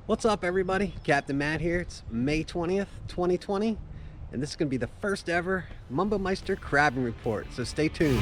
What's up, everybody? Captain Matt here. It's May 20th, 2020, and this is going to be the first ever Mumbo Meister crabbing report, so stay tuned.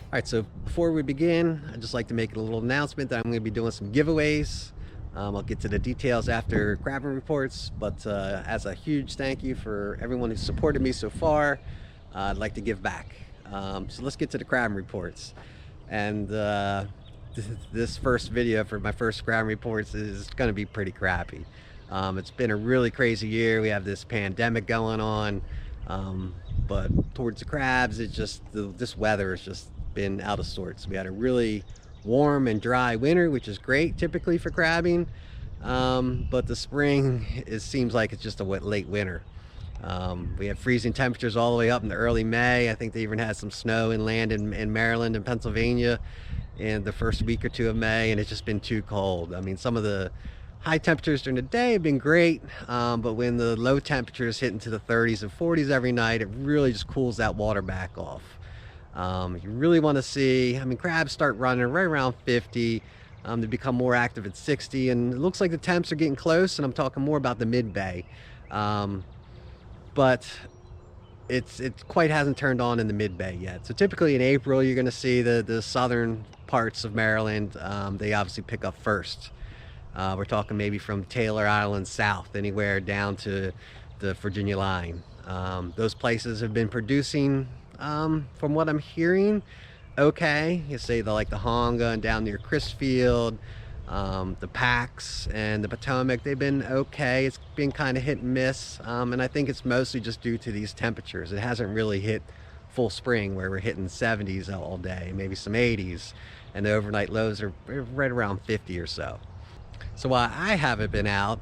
All right, so before we begin, I'd just like to make a little announcement that I'm going to be doing some giveaways. I'll get to the details after crabbing reports, but as a huge thank you for everyone who's supported me so far, I'd like to give back. So let's get to the crabbing reports. And this first video for my first crabbing reports is going to be pretty crappy. It's been a really crazy year. We have this pandemic going on, but towards the crabs, it's just this weather has just been out of sorts. We had a really warm and dry winter, which is great typically for crabbing, but the spring, it seems like it's just a late winter. We had freezing temperatures all the way up in the early May. I think they even had some snow inland in Maryland and Pennsylvania in the first week or two of May, and it's just been too cold. I mean, some of the high temperatures during the day have been great, but when the low temperatures hit into the 30s and 40s every night, it really just cools that water back off. You really want to see, I mean, crabs start running right around 50. They become more active at 60, and it looks like the temps are getting close, and I'm talking more about the mid-bay. But it quite hasn't turned on in the mid-bay yet. So typically in April, you're going to see the southern parts of Maryland, they obviously pick up first. We're talking maybe from Taylor Island south, anywhere down to the Virginia line. Those places have been producing, from what I'm hearing, okay. You say like the Honga and down near Crisfield, the Pax and the Potomac, they've been okay. It's been kind of hit and miss, and I think it's mostly just due to these temperatures. It hasn't really hit full spring where we're hitting 70s all day, maybe some 80s, and the overnight lows are right around 50 or so. So while I haven't been out,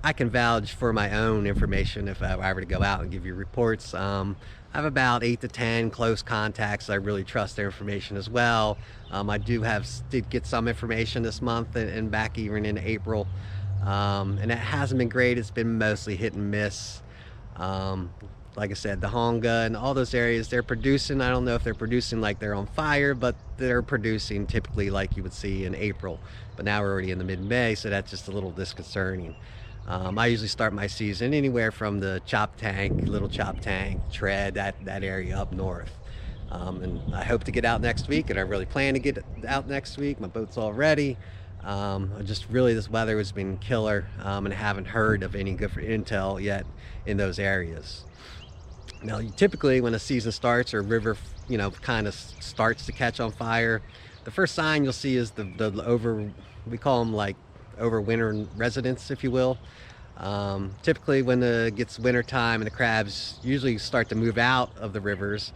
I can vouch for my own information if I were to go out and give you reports. I have about 8 to 10 close contacts. I really trust their information as well. I did get some information this month and back even in April, and it hasn't been great. It's been mostly hit and miss. Like I said, the Honga and all those areas, they're producing. I don't know if they're producing like they're on fire, but they're producing typically like you would see in April. But now we're already in the mid-May, so that's just a little disconcerting. I usually start my season anywhere from the Chop Tank, Little Chop Tank, Tread, that area up north. And I hope to get out next week, and I really plan to get out next week. My boat's all ready. Just really, this weather has been killer, and I haven't heard of any good intel yet in those areas. Now, typically when a season starts or a river, kind of starts to catch on fire, the first sign you'll see is we call them like overwinter residents, if you will. Typically when it gets winter time and the crabs usually start to move out of the rivers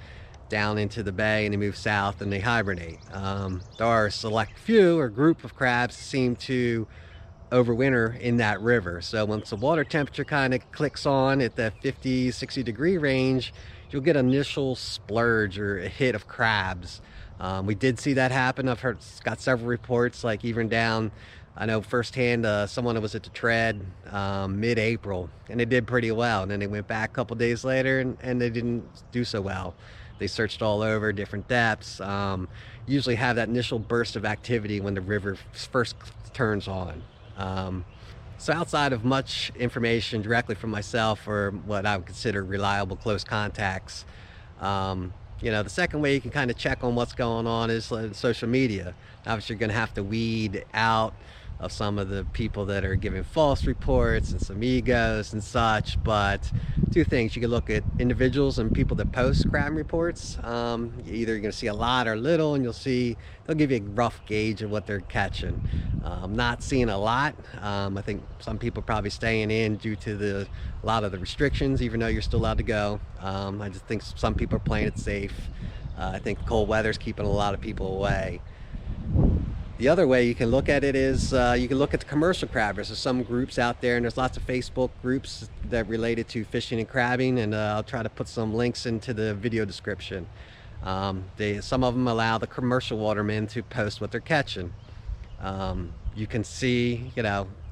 down into the bay, and they move south and they hibernate. There are a select few or group of crabs that seem to overwinter in that river. So once the water temperature kind of clicks on at the 50-60 degree range, you'll get an initial splurge or a hit of crabs. We did see that happen. Got several reports, like even down, I know firsthand, someone that was at the Tread mid-April, and they did pretty well, and then they went back a couple days later and they didn't do so well. They searched all over, different depths. Usually have that initial burst of activity when the river first turns on. So outside of much information directly from myself or what I would consider reliable close contacts, the second way you can kind of check on what's going on is social media. Obviously, you're going to have to weed out of some of the people that are giving false reports and some egos and such. But two things: you can look at individuals and people that post crime reports. Either you're going to see a lot or little, and they'll give you a rough gauge of what they're catching. I'm not seeing a lot. I think some people probably staying in due to a lot of the restrictions, even though you're still allowed to go. I just think some people are playing it safe. I think cold weather's keeping a lot of people away. The other way you can look at it is you can look at the commercial crabbers. There's some groups out there, and there's lots of Facebook groups that related to fishing and crabbing, and I'll try to put some links into the video description. Some of them allow the commercial watermen to post what they're catching. You can see,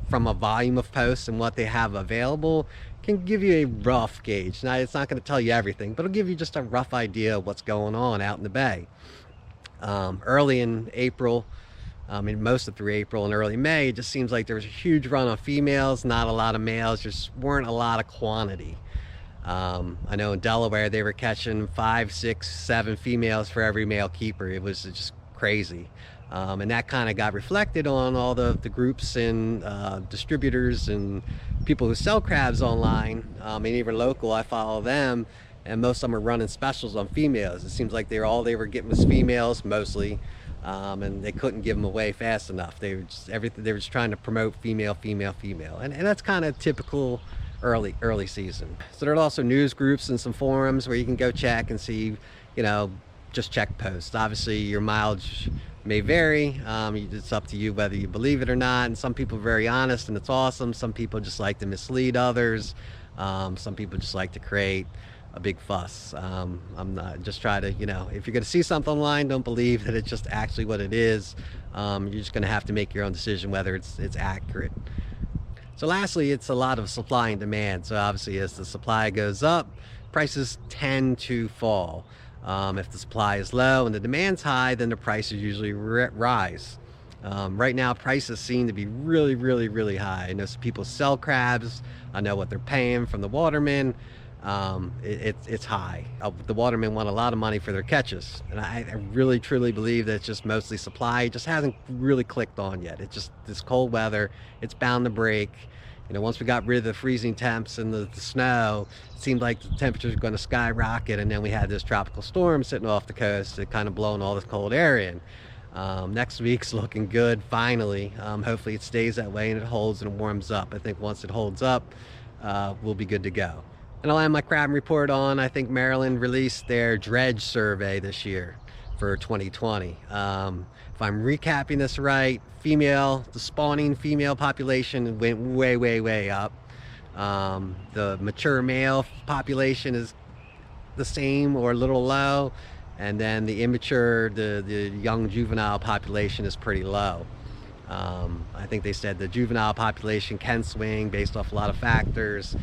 from a volume of posts and what they have available, can give you a rough gauge. Now, it's not going to tell you everything, but it'll give you just a rough idea of what's going on out in the bay. Early in April, most of through April and early May, it just seems like there was a huge run on females, not a lot of males, just weren't a lot of quantity. I know in Delaware they were catching 5, 6, 7 females for every male keeper. It was just crazy. And that kind of got reflected on all the groups and distributors and people who sell crabs online, and even local. I follow them, and most of them are running specials on females. It seems like they were getting was females mostly, and they couldn't give them away fast enough. They were just trying to promote female, and that's kind of typical early season. So there are also news groups and some forums where you can go check and see, just check posts. Obviously your mileage may vary. It's up to you whether you believe it or not, and some people are very honest and it's awesome. Some people just like to mislead others. Some people just like to create a big fuss. I'm not just try to, if you're going to see something online, don't believe that it's just actually what it is. You're just going to have to make your own decision whether it's accurate. So lastly, it's a lot of supply and demand. So obviously as the supply goes up, prices tend to fall. If the supply is low and the demand's high, then the prices usually rise. Right now, prices seem to be really, really, really high. I know some people sell crabs. I know what they're paying from the watermen. It's high. The watermen want a lot of money for their catches. And I really, truly believe that it's just mostly supply. It just hasn't really clicked on yet. It's just this cold weather. It's bound to break. Once we got rid of the freezing temps and the snow, it seemed like the temperatures were going to skyrocket, and then we had this tropical storm sitting off the coast that kind of blowing all this cold air in. Next week's looking good, finally. Hopefully it stays that way and it holds and it warms up. I think once it holds up, we'll be good to go. And I'll end my crab report on, I think Maryland released their dredge survey this year for 2020. If I'm recapping this right, the spawning female population went way, way, way up. The mature male population is the same or a little low, and then the immature, the young juvenile population is pretty low. I think they said the juvenile population can swing based off a lot of factors.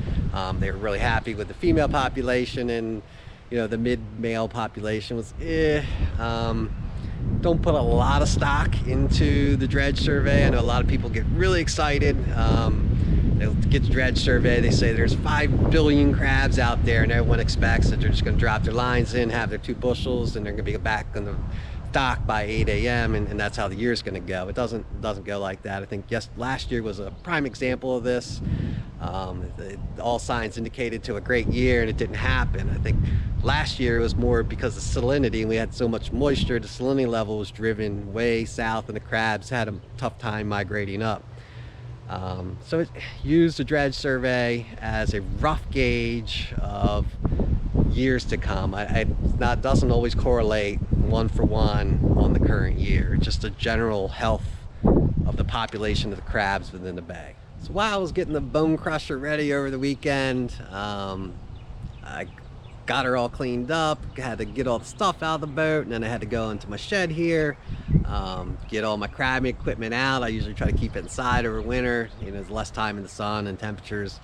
They were really happy with the female population, and the mid-male population was don't put a lot of stock into the dredge survey. I know a lot of people get really excited. They'll get the dredge survey, they say there's 5 billion crabs out there, and everyone expects that they're just going to drop their lines in, have their 2 bushels, and they're going to be back on the dock by 8 a.m. and that's how the year's going to go. It doesn't go like that. I think last year was a prime example of this. All signs indicated to a great year, and it didn't happen. I think last year it was more because of salinity, and we had so much moisture. The salinity level was driven way south, and the crabs had a tough time migrating up. So it used the dredge survey as a rough gauge of years to come. It doesn't always correlate one for one on the current year. Just a general health of the population of the crabs within the bay. So while I was getting the bone crusher ready over the weekend, I got her all cleaned up, had to get all the stuff out of the boat, and then I had to go into my shed here, get all my crabbing equipment out. I usually try to keep it inside over winter. There's less time in the sun and temperatures.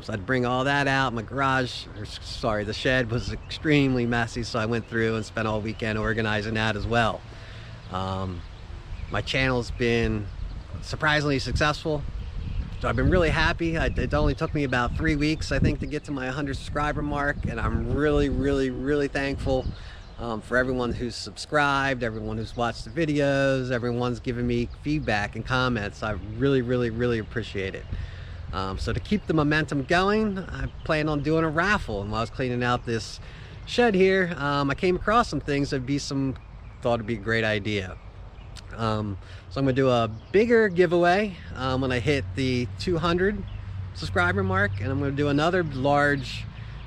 So I'd bring all that out. My the shed was extremely messy, so I went through and spent all weekend organizing that as well. My channel's been surprisingly successful, so I've been really happy. It only took me about 3 weeks, I think, to get to my 100 subscriber mark, and I'm really, really, really thankful for everyone who's subscribed, everyone who's watched the videos, everyone's given me feedback and comments. I really, really, really appreciate it. So to keep the momentum going, I plan on doing a raffle. And while I was cleaning out this shed here, I came across some things thought it'd be a great idea. So I'm gonna do a bigger giveaway when I hit the 200 subscriber mark, and I'm gonna do another large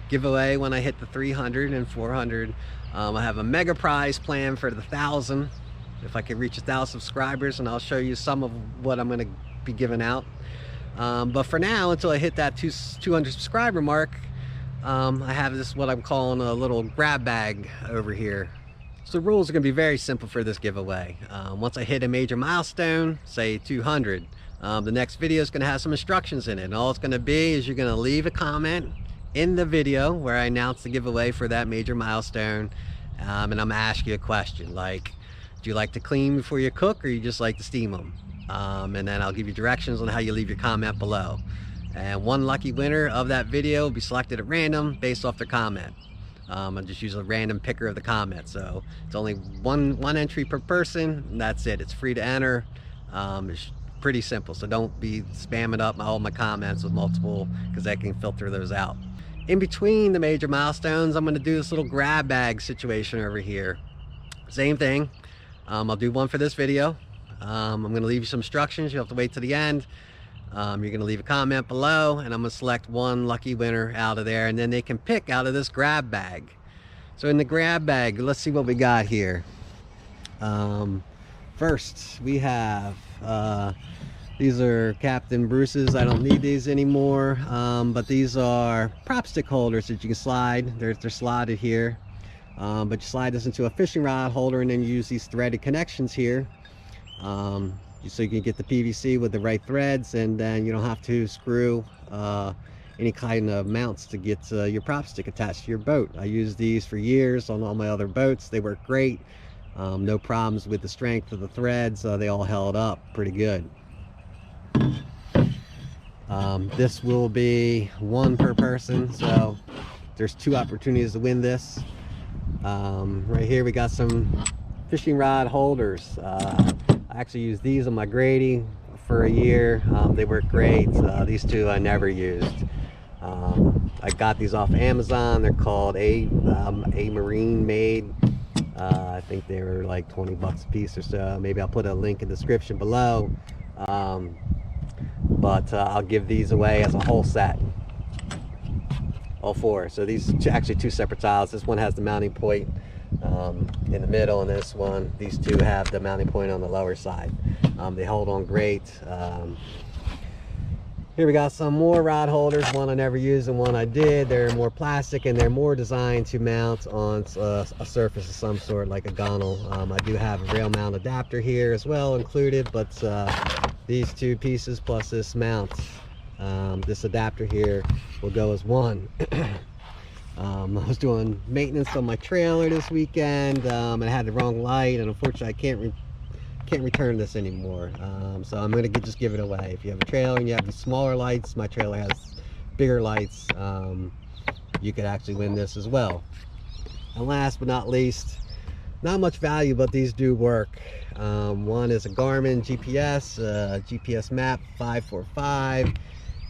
giveaway when I hit the 300 and 400. I have a mega prize plan for the 1,000 if I can reach 1,000 subscribers, and I'll show you some of what I'm going to be giving out. But for now, until I hit that 200 subscriber mark, I have this, what I'm calling a little grab bag over here. So the rules are going to be very simple for this giveaway. Once I hit a major milestone, say 200, the next video is going to have some instructions in it. And all it's going to be is you're going to leave a comment in the video where I announce the giveaway for that major milestone. And I'm going to ask you a question like, do you like to clean before you cook, or you just like to steam them? And then I'll give you directions on how you leave your comment below. And one lucky winner of that video will be selected at random based off their comment. I'll just use a random picker of the comment. So it's only one entry per person, and that's it. It's free to enter. It's pretty simple. So don't be spamming up all my comments with multiple, because I can filter those out. In between the major milestones, I'm going to do this little grab bag situation over here. Same thing. I'll do one for this video. I'm going to leave you some instructions. You'll have to wait to the end. You're going to leave a comment below, and I'm going to select one lucky winner out of there, and then they can pick out of this grab bag. So in the grab bag, let's see what we got here. First, we have, these are Captain Bruce's. I don't need these anymore, but these are prop stick holders that you can slide. They're slotted here, but you slide this into a fishing rod holder, and then you use these threaded connections here. So you can get the PVC with the right threads, and then you don't have to screw any kind of mounts to get your prop stick attached to your boat. I used these for years on all my other boats. They work great. No problems with the strength of the threads. They all held up pretty good. This will be one per person, so there's 2 opportunities to win this. Right here we got some fishing rod holders. I actually used these on my Grady for a year. They work great. These 2 I never used. I got these off Amazon. They're called A Marine Made. I think they were like 20 bucks a piece or so. Maybe I'll put a link in the description below. But I'll give these away as a whole set. All 4. So these actually 2 separate tiles. This one has the mounting point in the middle, and this one, these 2 have the mounting point on the lower side. They hold on great. Here we got some more rod holders. One I never used and one I did. They're more plastic, and they're more designed to mount on a surface of some sort, like a gunnel. I do have a rail mount adapter here as well included, but these 2 pieces plus this mount, this adapter here, will go as one. I was doing maintenance on my trailer this weekend, and I had the wrong light, and unfortunately I can't return this anymore. So I'm going to just give it away. If you have a trailer and you have the smaller lights, my trailer has bigger lights, you could actually win this as well. And last but not least, not much value, but these do work. One is a Garmin GPS map 545, and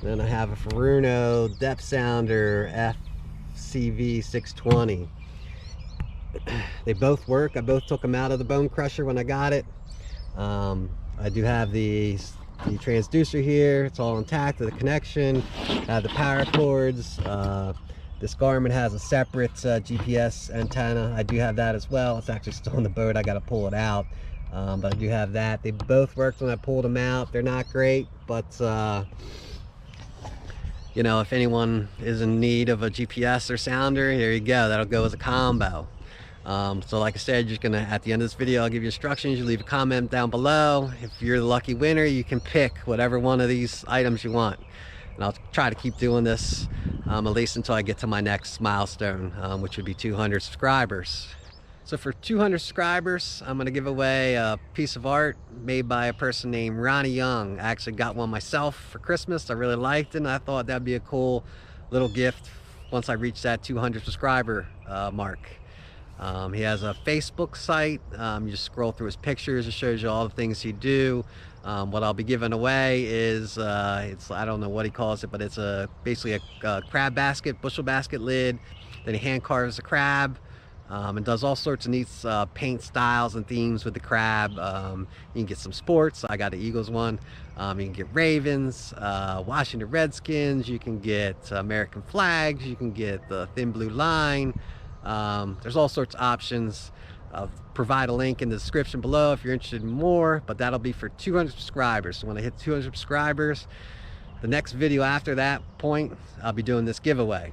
then I have a Furuno depth sounder CV 620. They both work. I both took them out of the bone crusher when I got it. I do have the transducer here. It's all intact with the connection. I have the power cords. This Garmin has a separate GPS antenna. I do have that as well. It's actually still on the boat. I got to pull it out, but I do have that. They both worked when I pulled them out. They're not great, but you know, if anyone is in need of a GPS or sounder, here you go. That'll go as a combo. So like I said, you're just gonna, at the end of this video, I'll give you instructions. You leave a comment down below. If you're the lucky winner, you can pick whatever one of these items you want. And I'll try to keep doing this at least until I get to my next milestone, which would be 200 subscribers. So for 200 subscribers, I'm gonna give away a piece of art made by a person named Ronnie Young. I actually got one myself for Christmas. I really liked it, and I thought that'd be a cool little gift once I reach that 200 subscriber mark. He has a Facebook site. You just scroll through his pictures. It shows you all the things he do. What I'll be giving away is, I don't know what he calls it, but it's basically a crab basket, bushel basket lid. Then he hand carves a crab. And does all sorts of neat paint styles and themes with the crab. You can get some sports. I got the Eagles one. You can get Ravens, Washington Redskins. You can get American flags. You can get the thin blue line. There's all sorts of options. I'll provide a link in the description below if you're interested in more, but that'll be for 200 subscribers. So when I hit 200 subscribers, the next video after that point, I'll be doing this giveaway.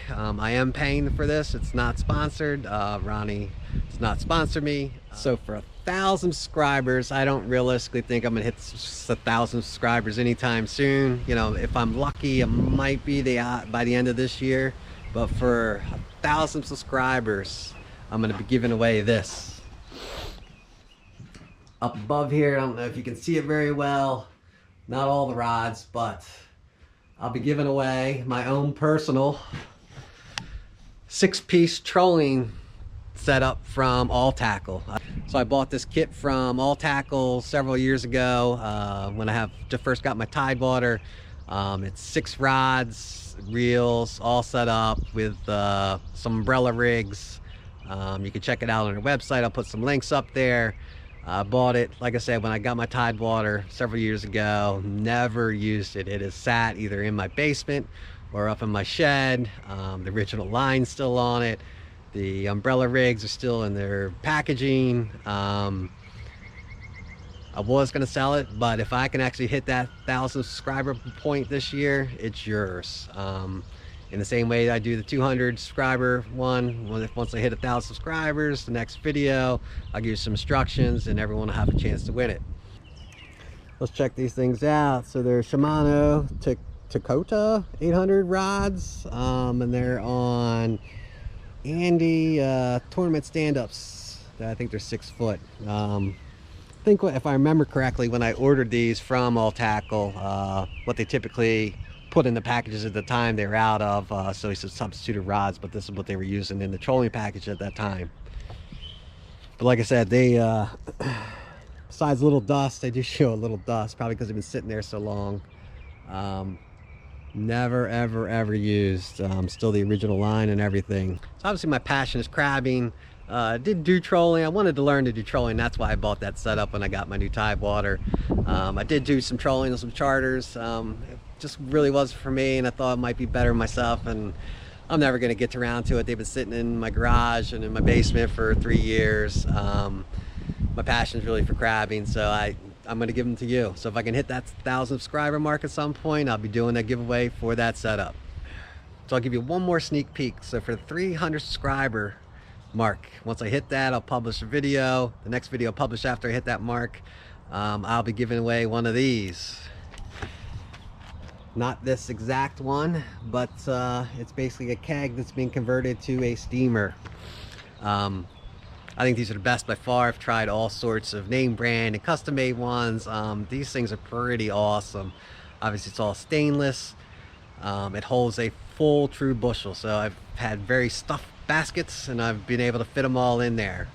I am paying for this. It's not sponsored. Ronnie does not sponsor me. So for 1,000 subscribers, I don't realistically think I'm gonna hit 1,000 subscribers anytime soon. You know, if I'm lucky, it might be by the end of this year. But for 1,000 subscribers, I'm gonna be giving away this. Up above here, I don't know if you can see it very well. Not all the rods, but I'll be giving away my own personal 6-piece trolling setup from All Tackle. So I bought this kit from All Tackle several years ago when I just first got my Tidewater. It's 6 rods, reels, all set up with some umbrella rigs. You can check it out on our website. I'll put some links up there. I bought it, like I said, when I got my Tidewater several years ago. Never used it. It has sat either in my basement or up in my shed. The original line's still on it. The umbrella rigs are still in their packaging. I was going to sell it, but if I can actually hit that 1,000 subscriber point this year, it's yours. In the same way I do the 200 subscriber one, once I hit 1,000 subscribers, the next video, I'll give you some instructions and everyone will have a chance to win it. Let's check these things out. So they're Shimano Takota 800 rods, and they're on Andy tournament stand-ups. I think they're 6 foot. I think if I remember correctly, when I ordered these from All Tackle, what they typically put in the packages at the time they were out of, so he said substituted rods, but this is what they were using in the trolling package at that time. But like I said, they besides a little dust, they do show a little dust, probably because they've been sitting there so long. Never ever used. Still the original line and everything. So obviously my passion is crabbing. Did do trolling. I wanted to learn to do trolling. That's why I bought that setup when I got my new Tidewater. I did do some trolling and some charters. It just really wasn't for me, and I thought it might be better myself, and I'm never going to get around to it. They've been sitting in my garage and in my basement for 3 years. My passion is really for crabbing, so I'm going to give them to you. So if I can hit that 1,000 subscriber mark at some point, I'll be doing a giveaway for that setup. So I'll give you one more sneak peek. So for the 300 subscriber mark, once I hit that, I'll publish a video. The next video I'll publish after I hit that mark, I'll be giving away one of these. Not this exact one, but it's basically a keg that's been converted to a steamer. I think these are the best by far. I've tried all sorts of name brand and custom made ones. These things are pretty awesome. Obviously it's all stainless. It holds a full true bushel, so I've had very stuffed baskets and I've been able to fit them all in there.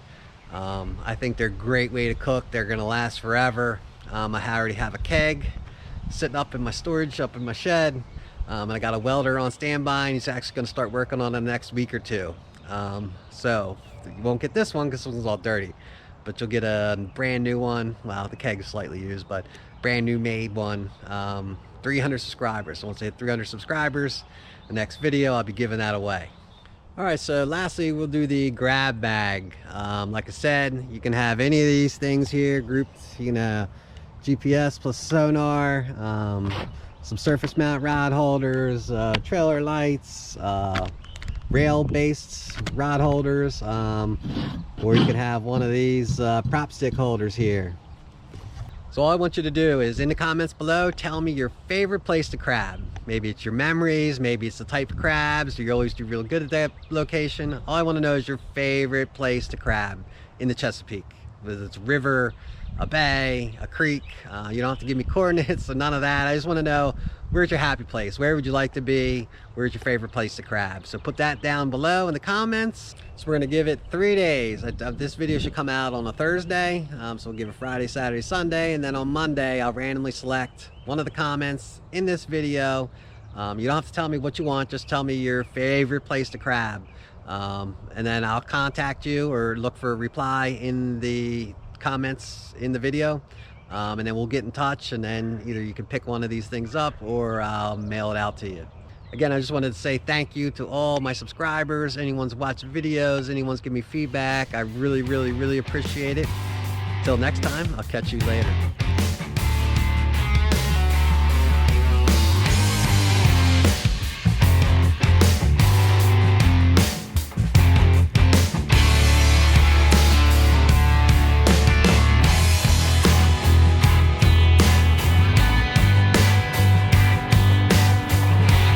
I think they're a great way to cook. They're gonna last forever. I already have a keg sitting up in my storage, up in my shed, and I got a welder on standby, and he's actually gonna start working on it the next week or two. So you won't get this one because this one's all dirty, but you'll get a brand new one. Well, the keg is slightly used, but brand new made one. 300 subscribers. So once I hit 300 subscribers, the next video I'll be giving that away. All right, so lastly we'll do the grab bag. Like I said, you can have any of these things here grouped. You can GPS plus sonar, some surface mount rod holders, trailer lights, rail based rod holders, or you could have one of these prop stick holders here. So all I want you to do is in the comments below, tell me your favorite place to crab. Maybe it's your memories, maybe it's the type of crabs, you always do real good at that location. All I want to know is your favorite place to crab in the Chesapeake. Whether it's a river, a bay, a creek. You don't have to give me coordinates or none of that. I just want to know, where's your happy place? Where would you like to be? Where's your favorite place to crab? So put that down below in the comments. So we're going to give it 3 days. This video should come out on a Thursday. So we'll give it Friday, Saturday, Sunday. And then on Monday, I'll randomly select one of the comments in this video. You don't have to tell me what you want. Just tell me your favorite place to crab. And then I'll contact you or look for a reply in the comments in the video, and then we'll get in touch, and then either you can pick one of these things up or I'll mail it out to you. Again, I just wanted to say thank you to all my subscribers, anyone's watched videos, anyone's giving me feedback. I really, really, really appreciate it. Till next time, I'll catch you later.